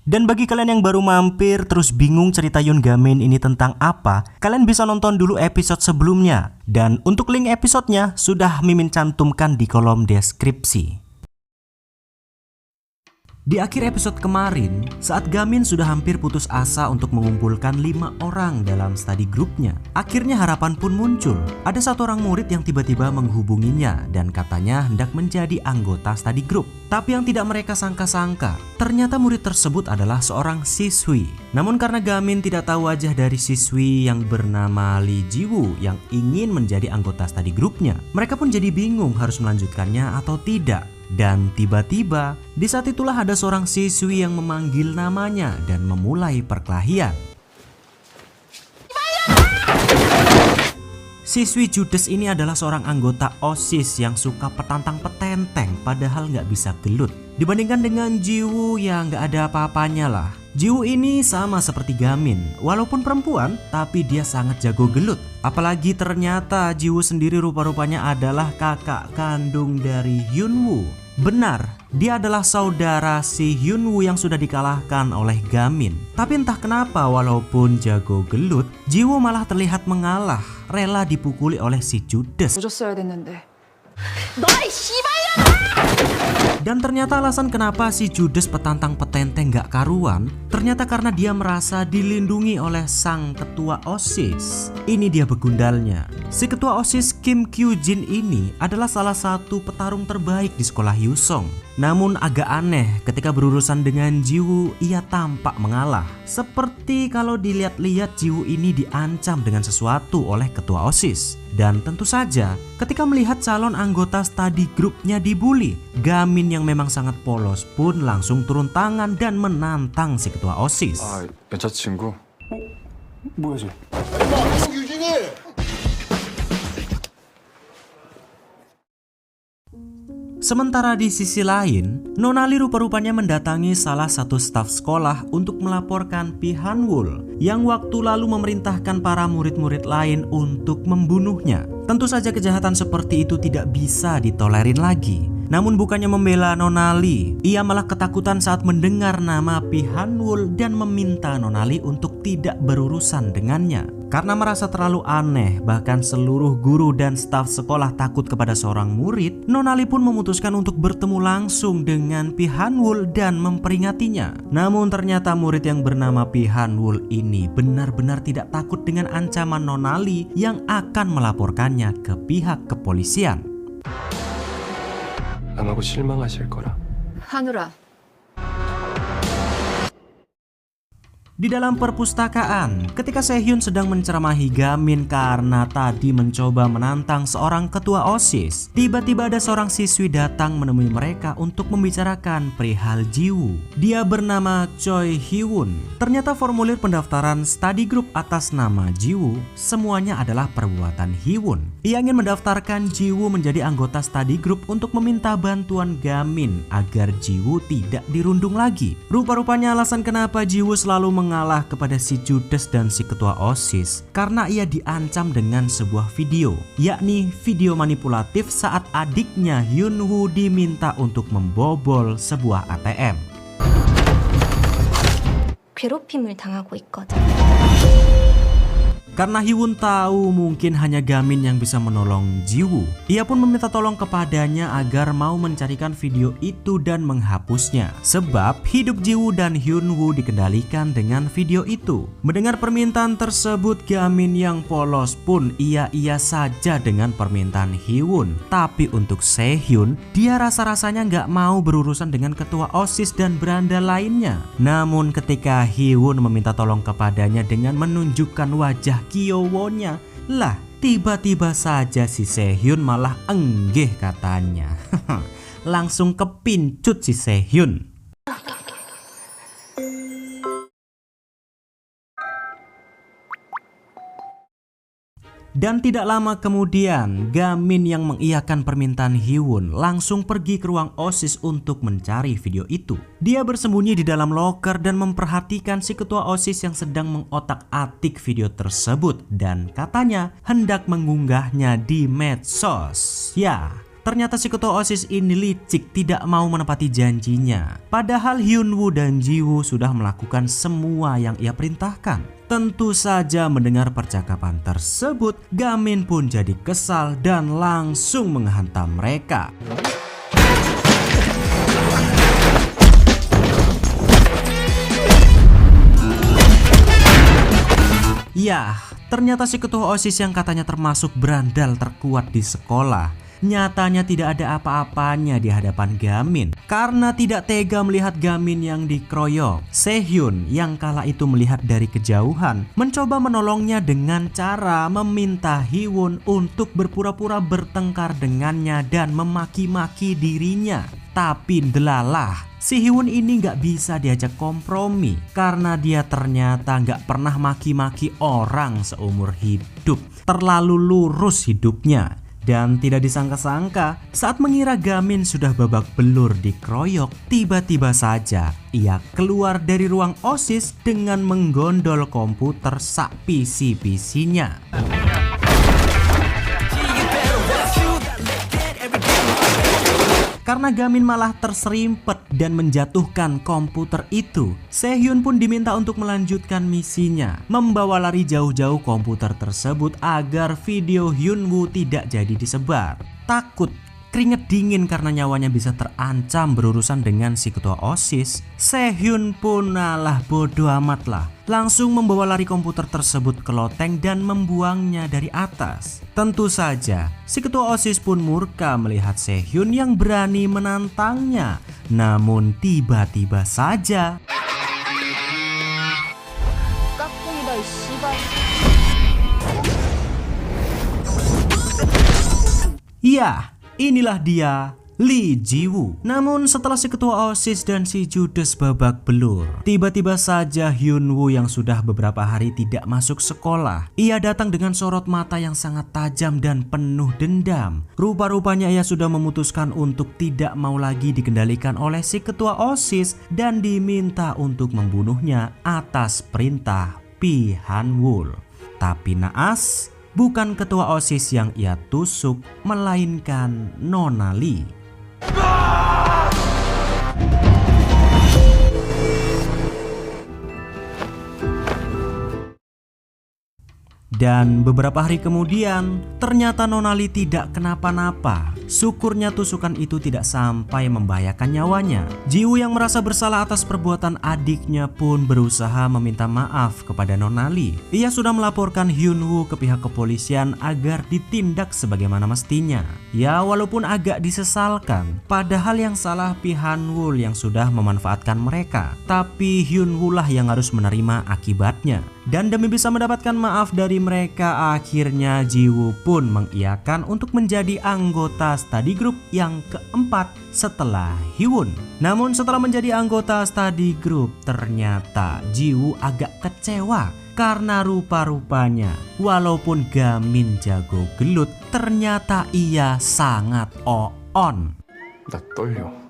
Dan bagi kalian yang baru mampir terus bingung cerita Yoon Ga-min ini tentang apa, kalian bisa nonton dulu episode sebelumnya. Dan untuk link episodenya sudah Mimin cantumkan di kolom deskripsi. Di akhir episode kemarin, saat Ga-min sudah hampir putus asa untuk mengumpulkan 5 orang dalam study grupnya, akhirnya harapan pun muncul. Ada satu orang murid yang tiba-tiba menghubunginya dan katanya hendak menjadi anggota study group. Tapi yang tidak mereka sangka-sangka, ternyata murid tersebut adalah seorang siswi. Namun karena Ga-min tidak tahu wajah dari siswi yang bernama Lee Ji-woo yang ingin menjadi anggota study grupnya, mereka pun jadi bingung harus melanjutkannya atau tidak. Dan tiba-tiba di saat itulah ada seorang siswi yang memanggil namanya dan memulai perkelahian. Siswi judes ini adalah seorang anggota OSIS yang suka petantang petenteng padahal nggak bisa gelut. Dibandingkan dengan Ji-woo yang nggak ada apa-apanya lah. Ji-woo ini sama seperti Ga-min, walaupun perempuan tapi dia sangat jago gelut. Apalagi ternyata Ji-woo sendiri rupa-rupanya adalah kakak kandung dari Hyun-woo. Benar, dia adalah saudara si Hyun-woo yang sudah dikalahkan oleh Ga-min. Tapi entah kenapa walaupun jago gelut, Ji-woo malah terlihat mengalah, rela dipukuli oleh si judes. Dan ternyata alasan kenapa si judes petantang petenteng gak karuan, ternyata karena dia merasa dilindungi oleh sang ketua OSIS. Ini dia begundalnya. Si ketua OSIS Kim Kyu-jin ini adalah salah satu petarung terbaik di sekolah Hyusong. Namun agak aneh ketika berurusan dengan Ji-woo, ia tampak mengalah. Seperti kalau dilihat-lihat Ji-woo ini diancam dengan sesuatu oleh ketua OSIS. Dan tentu saja ketika melihat calon anggota study grupnya dibully, Ga-min yang memang sangat polos pun langsung turun tangan dan menantang si ketua OSIS. 여자친구? 뭐야 쟤? Sementara di sisi lain, Nona Lee rupa-rupanya mendatangi salah satu staf sekolah untuk melaporkan Pi Han-wul yang waktu lalu memerintahkan para murid-murid lain untuk membunuhnya. Tentu saja kejahatan seperti itu tidak bisa ditolerin lagi. Namun bukannya membela Nona Lee, ia malah ketakutan saat mendengar nama Pi Han-wul dan meminta Nona Lee untuk tidak berurusan dengannya. Karena merasa terlalu aneh, bahkan seluruh guru dan staf sekolah takut kepada seorang murid, Nona Lee pun memutuskan untuk bertemu langsung dengan Pi Han-wul dan memperingatinya. Namun ternyata murid yang bernama Pi Han-wul ini benar-benar tidak takut dengan ancaman Nona Lee yang akan melaporkannya ke pihak kepolisian. 나하고 실망하실 거라. 하늘아. Di dalam perpustakaan, ketika Sehhyun sedang menceramahi Ga-min karena tadi mencoba menantang seorang ketua OSIS, tiba-tiba ada seorang siswi datang menemui mereka untuk membicarakan perihal Ji-woo. Dia bernama Choi Hee-won. Ternyata formulir pendaftaran study group atas nama Ji-woo semuanya adalah perbuatan Hee-won. Ia ingin mendaftarkan Ji-woo menjadi anggota study group untuk meminta bantuan Ga-min agar Ji-woo tidak dirundung lagi. Rupa-rupanya alasan kenapa Ji-woo selalu mengalah kepada si judes dan si ketua OSIS karena ia diancam dengan sebuah video, yakni video manipulatif saat adiknya Hyun-woo diminta untuk membobol sebuah ATM. 괴롭힘을 당하고 있거든. Karena Hee-won tahu mungkin hanya Ga-min yang bisa menolong Ji-woo, ia pun meminta tolong kepadanya agar mau mencarikan video itu dan menghapusnya. Sebab hidup Ji-woo dan Hyun-woo dikendalikan dengan video itu. Mendengar permintaan tersebut, Ga-min yang polos pun iya-iya saja dengan permintaan Hee-won. Tapi untuk Sehhyun, dia rasa-rasanya nggak mau berurusan dengan ketua OSIS dan berandal lainnya. Namun ketika Hee-won meminta tolong kepadanya dengan menunjukkan wajah Kyo-wonnya, lah tiba-tiba saja si Sehhyun malah enggih katanya. Langsung kepincut si Sehhyun. Dan tidak lama kemudian, Ga-min yang mengiyakan permintaan Hee-won langsung pergi ke ruang OSIS untuk mencari video itu. Dia bersembunyi di dalam loker dan memperhatikan si ketua OSIS yang sedang mengotak-atik video tersebut dan katanya hendak mengunggahnya di medsos. Ya, Ternyata si ketua OSIS ini licik, tidak mau menepati janjinya. Padahal Hyunwoo dan Jiwoo sudah melakukan semua yang ia perintahkan. Tentu saja mendengar percakapan tersebut, Gamin pun jadi kesal dan langsung menghantam mereka. Yah, ternyata si ketua OSIS yang katanya termasuk berandal terkuat di sekolah, nyatanya tidak ada apa-apanya di hadapan Gamin. Karena tidak tega melihat Gamin yang dikeroyok, Sehyun yang kala itu melihat dari kejauhan mencoba menolongnya dengan cara meminta Hiwon untuk berpura-pura bertengkar dengannya dan memaki-maki dirinya. Tapi delalah, si Hiwon ini gak bisa diajak kompromi karena dia ternyata gak pernah maki-maki orang seumur hidup. Terlalu lurus hidupnya. Dan tidak disangka-sangka, saat mengira Gamin sudah babak belur dikeroyok, tiba-tiba saja ia keluar dari ruang OSIS dengan menggondol komputer sak PC-PC-nya. Karena Gamin malah terserimpet dan menjatuhkan komputer itu, Sehyun pun diminta untuk melanjutkan misinya, membawa lari jauh-jauh komputer tersebut agar video Hyunwoo tidak jadi disebar. Takut, keringet dingin karena nyawanya bisa terancam berurusan dengan si ketua OSIS, Sehyun pun alah bodo amat lah, langsung membawa lari komputer tersebut ke loteng dan membuangnya dari atas. Tentu saja, si ketua OSIS pun murka melihat Sehyun yang berani menantangnya. Namun tiba-tiba saja, ya, inilah dia, Lee Jiwoo. Namun setelah si ketua OSIS dan si Judes babak belur, tiba-tiba saja Hyunwoo yang sudah beberapa hari tidak masuk sekolah, ia datang dengan sorot mata yang sangat tajam dan penuh dendam. Rupa-rupanya ia sudah memutuskan untuk tidak mau lagi dikendalikan oleh si ketua OSIS dan diminta untuk membunuhnya atas perintah Pi Han-woo. Tapi naas, bukan ketua OSIS yang ia tusuk, melainkan Nona Lee. Dan beberapa hari kemudian, ternyata Nona Lee tidak kenapa-napa. Syukurnya tusukan itu tidak sampai membahayakan nyawanya. Jiwoo yang merasa bersalah atas perbuatan adiknya pun berusaha meminta maaf kepada Nona Lee. Ia sudah melaporkan Hyunwoo ke pihak kepolisian agar ditindak sebagaimana mestinya. Ya, walaupun agak disesalkan, padahal yang salah Pi Han-woo yang sudah memanfaatkan mereka. Tapi Hyunwoo lah yang harus menerima akibatnya. Dan demi bisa mendapatkan maaf dari mereka, akhirnya Jiwoo pun mengiyakan untuk menjadi anggota study group yang keempat setelah Hyewon. Namun setelah menjadi anggota study group, ternyata Jiwoo agak kecewa karena rupa-rupanya walaupun Gamin jago gelut, ternyata ia sangat on. 나 떨려.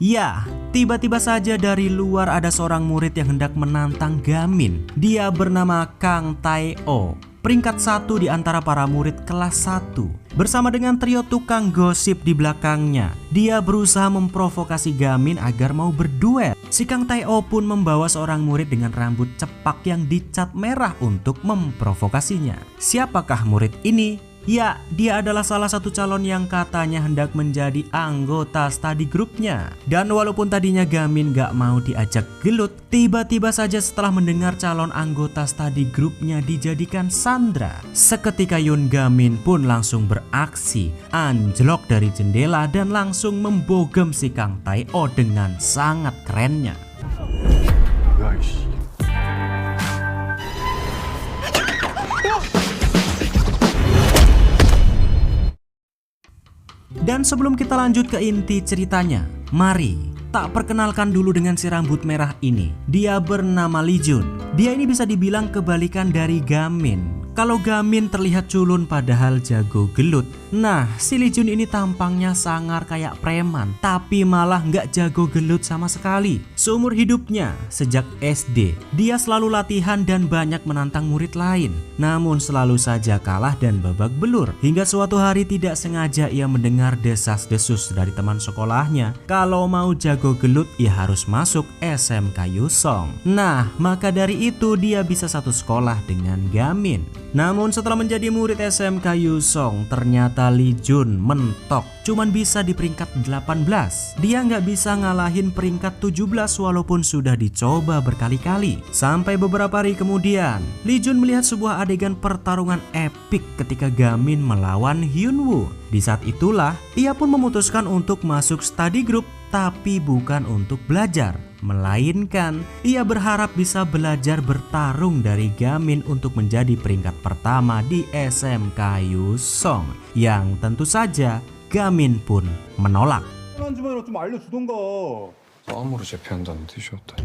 Ya, tiba-tiba saja dari luar ada seorang murid yang hendak menantang Gamin. Dia bernama Kang Tae-oh, peringkat 1 di antara para murid kelas 1. Bersama dengan trio tukang gosip di belakangnya, dia berusaha memprovokasi Gamin agar mau berduel. Si Kang Tae-oh pun membawa seorang murid dengan rambut cepak yang dicat merah untuk memprovokasinya. Siapakah murid ini? Ya, dia adalah salah satu calon yang katanya hendak menjadi anggota study groupnya. Dan walaupun tadinya Gamin gak mau diajak gelut, tiba-tiba saja setelah mendengar calon anggota study groupnya dijadikan sandra, seketika Yoon Gamin pun langsung beraksi, anjlok dari jendela dan langsung membogem si Kang Tae-oh dengan sangat kerennya. 야, 이씨. Dan sebelum kita lanjut ke inti ceritanya, mari tak perkenalkan dulu dengan si rambut merah ini. Dia bernama Lee Jun. Dia ini bisa dibilang kebalikan dari Gamin. kalau Gamin terlihat culun padahal jago gelut. Nah, si Lee Jun ini tampangnya sangar kayak preman, tapi malah nggak jago gelut sama sekali. Seumur hidupnya, sejak SD, dia selalu latihan dan banyak menantang murid lain. Namun selalu saja kalah dan babak belur. Hingga suatu hari tidak sengaja ia mendengar desas-desus dari teman sekolahnya. Kalau mau jago gelut, ia harus masuk SMK Yusong. Nah, maka dari itu dia bisa satu sekolah dengan Gamin. Namun setelah menjadi murid SMK Yusong, ternyata Lee Jun mentok, cuman bisa di peringkat 18. Dia nggak bisa ngalahin peringkat 17 walaupun sudah dicoba berkali-kali. Sampai beberapa hari kemudian, Lee Jun melihat sebuah adegan pertarungan epik ketika Gamin melawan Hyunwoo. Di saat itulah, ia pun memutuskan untuk masuk study group, tapi bukan untuk belajar, melainkan ia berharap bisa belajar bertarung dari Gamin untuk menjadi peringkat pertama di SMK Yusong, yang tentu saja Gamin pun menolak. 주말로 좀 알려주던가. 싸움으로 제패한다는 뜻이었다니.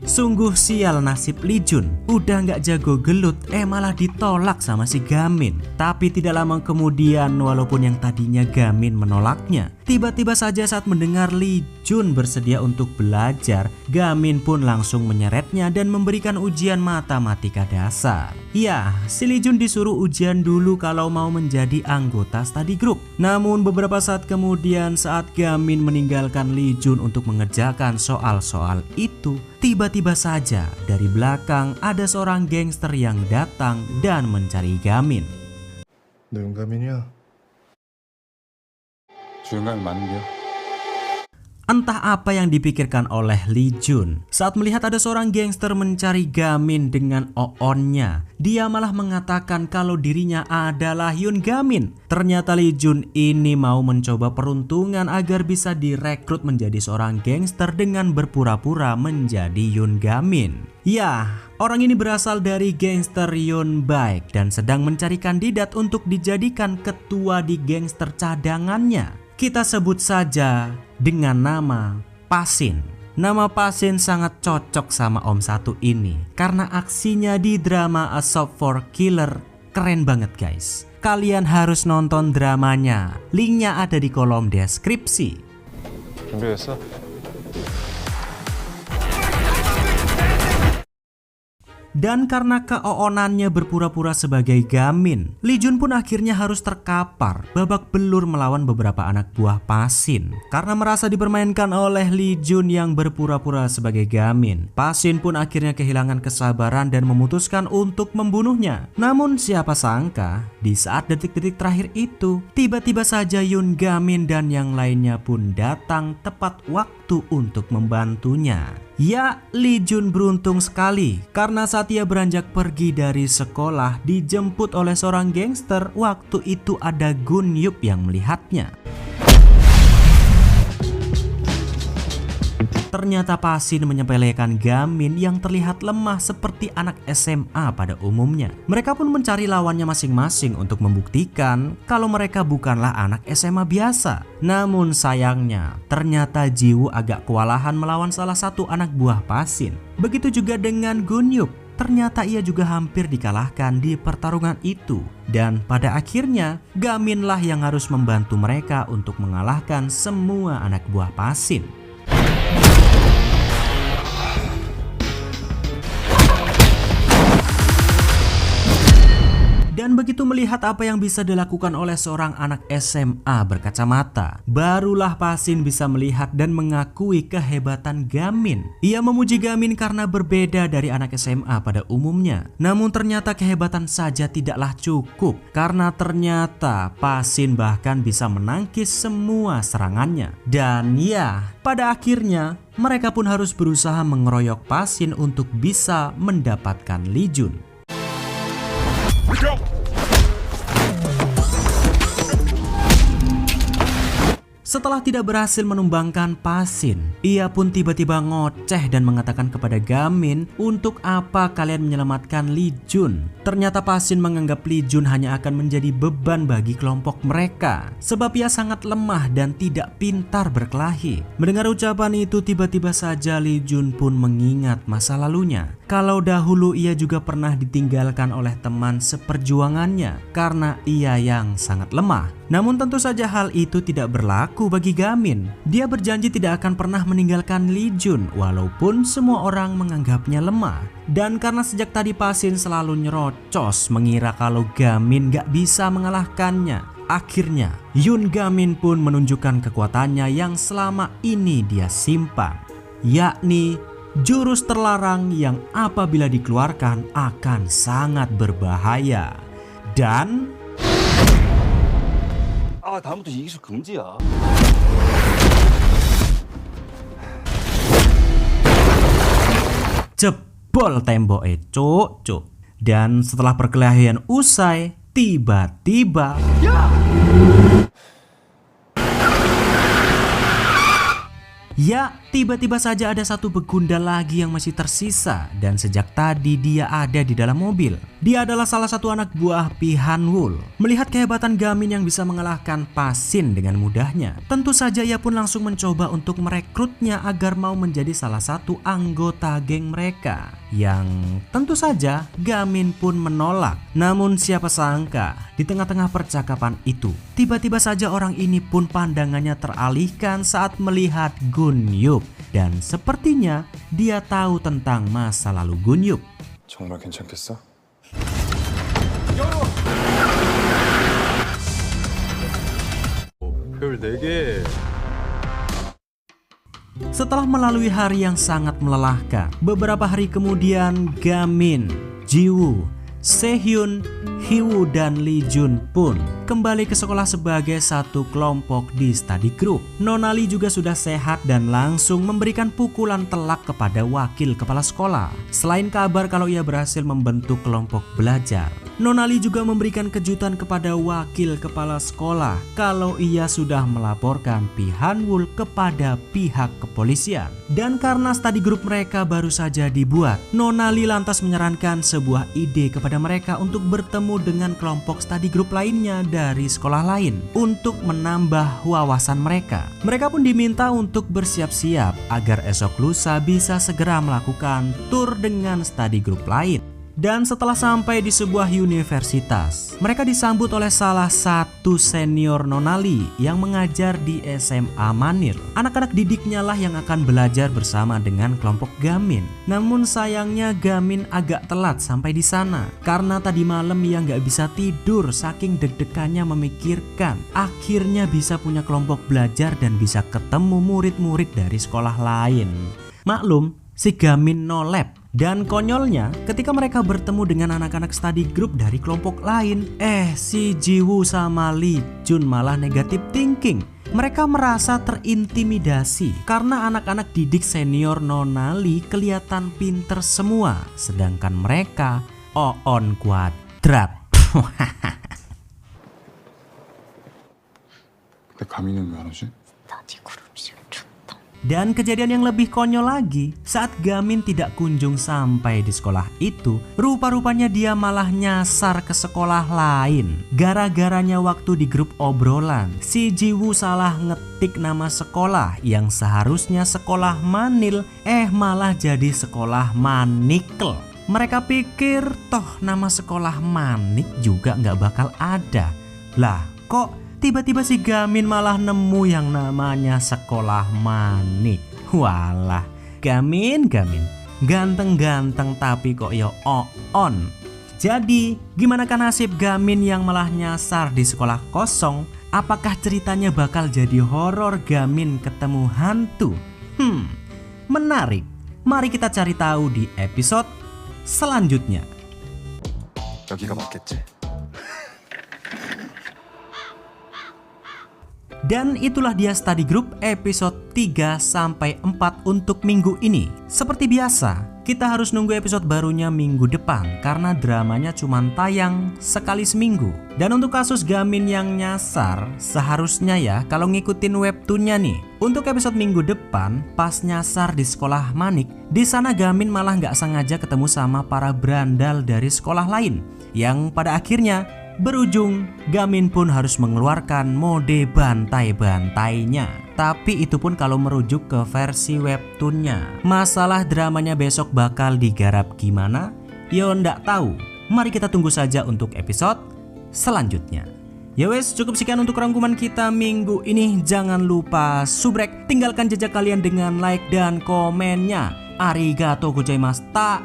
Sungguh sial nasib Lee Jun, udah nggak jago gelut, malah ditolak sama si Gamin. Tapi tidak lama kemudian, walaupun yang tadinya Gamin menolaknya, tiba-tiba saja saat mendengar Lee Jun bersedia untuk belajar, Gamin pun langsung menyeretnya dan memberikan ujian matematika dasar. Ya, si Lee Jun disuruh ujian dulu kalau mau menjadi anggota study group. Namun beberapa saat kemudian, saat Gamin meninggalkan Lee Jun untuk mengerjakan soal-soal itu, tiba-tiba saja dari belakang ada seorang gangster yang datang dan mencari Gamin. 너 용감이냐? 주영감이 맞는데요? Entah apa yang dipikirkan oleh Lee Jun saat melihat ada seorang gangster mencari Gamin dengan oonnya. Dia malah mengatakan kalau dirinya adalah Hyun Gamin. Ternyata Lee Jun ini mau mencoba peruntungan agar bisa direkrut menjadi seorang gangster dengan berpura-pura menjadi Hyun Gamin. Ya, orang ini berasal dari gangster Hyun Baek dan sedang mencari kandidat untuk dijadikan ketua di gangster cadangannya. Kita sebut saja dengan nama Pasin. Nama Pasin sangat cocok sama Om Satu ini karena aksinya di drama A Shop for Killer keren banget guys. Kalian harus nonton dramanya. Linknya ada di kolom deskripsi. 준비됐어? Dan karena keoonannya berpura-pura sebagai Gamin, Lee Jun pun akhirnya harus terkapar babak belur melawan beberapa anak buah Pasin. Karena merasa dipermainkan oleh Lee Jun yang berpura-pura sebagai Gamin, Pasin pun akhirnya kehilangan kesabaran dan memutuskan untuk membunuhnya. Namun siapa sangka, di saat detik-detik terakhir itu, tiba-tiba saja Hyun Gamin dan yang lainnya pun datang tepat waktu untuk membantunya. Ya, Lee Jun beruntung sekali karena saat ia beranjak pergi dari sekolah dijemput oleh seorang gangster. Waktu itu ada Gun Yup yang melihatnya. Ternyata Pasin menyepelekan Gamin yang terlihat lemah seperti anak SMA pada umumnya. Mereka pun mencari lawannya masing-masing untuk membuktikan kalau mereka bukanlah anak SMA biasa. Namun sayangnya, ternyata Jiwoo agak kewalahan melawan salah satu anak buah Pasin. Begitu juga dengan Gun Yup. Ternyata ia juga hampir dikalahkan di pertarungan itu. Dan pada akhirnya, Gaminlah yang harus membantu mereka untuk mengalahkan semua anak buah Pasin. Dan begitu melihat apa yang bisa dilakukan oleh seorang anak SMA berkacamata, barulah Pasin bisa melihat dan mengakui kehebatan Gamin. Ia memuji Gamin karena berbeda dari anak SMA pada umumnya. Namun ternyata kehebatan saja tidaklah cukup, karena ternyata Pasin bahkan bisa menangkis semua serangannya. Dan ya, pada akhirnya mereka pun harus berusaha mengeroyok Pasin untuk bisa mendapatkan Lee Jun. Setelah tidak berhasil menumbangkan Pasin, ia pun tiba-tiba ngoceh dan mengatakan kepada Gamin, untuk apa kalian menyelamatkan Lee Jun? Ternyata Pasin menganggap Lee Jun hanya akan menjadi beban bagi kelompok mereka, sebab ia sangat lemah dan tidak pintar berkelahi. Mendengar ucapan itu, tiba-tiba saja Lee Jun pun mengingat masa lalunya. Kalau dahulu ia juga pernah ditinggalkan oleh teman seperjuangannya karena ia yang sangat lemah. Namun tentu saja hal itu tidak berlaku bagi Gamin. Dia berjanji tidak akan pernah meninggalkan Lee Jun walaupun semua orang menganggapnya lemah. Dan karena sejak tadi Pasin selalu nyerocos mengira kalau Gamin gak bisa mengalahkannya, akhirnya Yun Gamin pun menunjukkan kekuatannya yang selama ini dia simpan, yakni jurus terlarang yang apabila dikeluarkan akan sangat berbahaya. Dan 다음부터 이 기술 금지야. jebol temboknya cuk. Dan setelah perkelahian usai, tiba-tiba tiba-tiba saja ada satu begundal lagi yang masih tersisa, dan sejak tadi dia ada di dalam mobil. Dia adalah salah satu anak buah Pi Han-wul. Melihat kehebatan Gamin yang bisa mengalahkan Pasin dengan mudahnya, tentu saja ia pun langsung mencoba untuk merekrutnya agar mau menjadi salah satu anggota geng mereka. Yang tentu saja Gamin pun menolak. Namun siapa sangka di tengah-tengah percakapan itu, tiba-tiba saja orang ini pun pandangannya teralihkan saat melihat Gun Yup. Dan sepertinya dia tahu tentang masa lalu Gun Yup. 정말 괜찮겠어? 별 4개. Setelah melalui hari yang sangat melelahkan, beberapa hari kemudian Gamin, Jiwoo, Sehyun, Hiwoo dan Lee Jun pun kembali ke sekolah sebagai satu kelompok di study group. Nona Lee juga sudah sehat dan langsung memberikan pukulan telak kepada wakil kepala sekolah. Selain kabar kalau ia berhasil membentuk kelompok belajar, Nona Lee juga memberikan kejutan kepada wakil kepala sekolah kalau ia sudah melaporkan Pi Han-wul kepada pihak kepolisian. Dan karena study group mereka baru saja dibuat, Nona Lee lantas menyarankan sebuah ide kepada mereka untuk bertemu dengan kelompok study group lainnya dari sekolah lain untuk menambah wawasan mereka. Mereka pun diminta untuk bersiap-siap agar esok lusa bisa segera melakukan tur dengan study group lain. Dan setelah sampai di sebuah universitas, mereka disambut oleh salah satu senior Nona Lee yang mengajar di SMA Manil. Anak-anak didiknya lah yang akan belajar bersama dengan kelompok Gamin. Namun sayangnya Gamin agak telat sampai di sana karena tadi malam ia nggak bisa tidur saking deg-degannya memikirkan akhirnya bisa punya kelompok belajar dan bisa ketemu murid-murid dari sekolah lain. Maklum, si Gamin no lab. Dan konyolnya, ketika mereka bertemu dengan anak-anak study group dari kelompok lain, si Jiwoo sama Lee Jun malah negatif thinking. Mereka merasa terintimidasi karena anak-anak didik senior Nona Lee kelihatan pinter semua, sedangkan mereka on kuadrat. 근데 가민은 왜 안 오지? Dan kejadian yang lebih konyol lagi, saat Gamin tidak kunjung sampai di sekolah itu, rupa-rupanya dia malah nyasar ke sekolah lain. Gara-garanya waktu di grup obrolan, si Jiwoo salah ngetik nama sekolah yang seharusnya sekolah Manil, malah jadi sekolah Manikel. Mereka pikir toh nama sekolah Manik juga nggak bakal ada. Lah kok tiba-tiba si Gamin malah nemu yang namanya sekolah Manik. Walah, Gamin ganteng-ganteng tapi kok yo on. Jadi gimana kan nasib Gamin yang malah nyasar di sekolah kosong? Apakah ceritanya bakal jadi horor Gamin ketemu hantu? Menarik. Mari kita cari tahu di episode selanjutnya. 여기가 맞겠지? Dan itulah dia study group episode 3-4 untuk minggu ini. Seperti biasa, kita harus nunggu episode barunya minggu depan karena dramanya cuma tayang sekali seminggu. Dan untuk kasus Gamin yang nyasar, seharusnya ya kalau ngikutin webtoonnya nih, untuk episode minggu depan pas nyasar di sekolah Manik, di sana Gamin malah nggak sengaja ketemu sama para berandal dari sekolah lain, yang pada akhirnya berujung Gamin pun harus mengeluarkan mode bantai-bantainya. Tapi itu pun kalau merujuk ke versi webtoonnya. Masalah dramanya besok bakal digarap gimana? Yo ndak tahu. Mari kita tunggu saja untuk episode selanjutnya. Ya wes, cukup sekian untuk rangkuman kita minggu ini. Jangan lupa subrek, tinggalkan jejak kalian dengan like dan komennya. Arigatou gozaimashita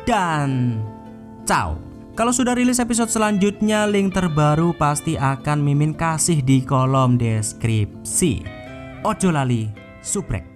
dan ciao. Kalau sudah rilis episode selanjutnya, link terbaru pasti akan Mimin kasih di kolom deskripsi. Ojo lali subrek.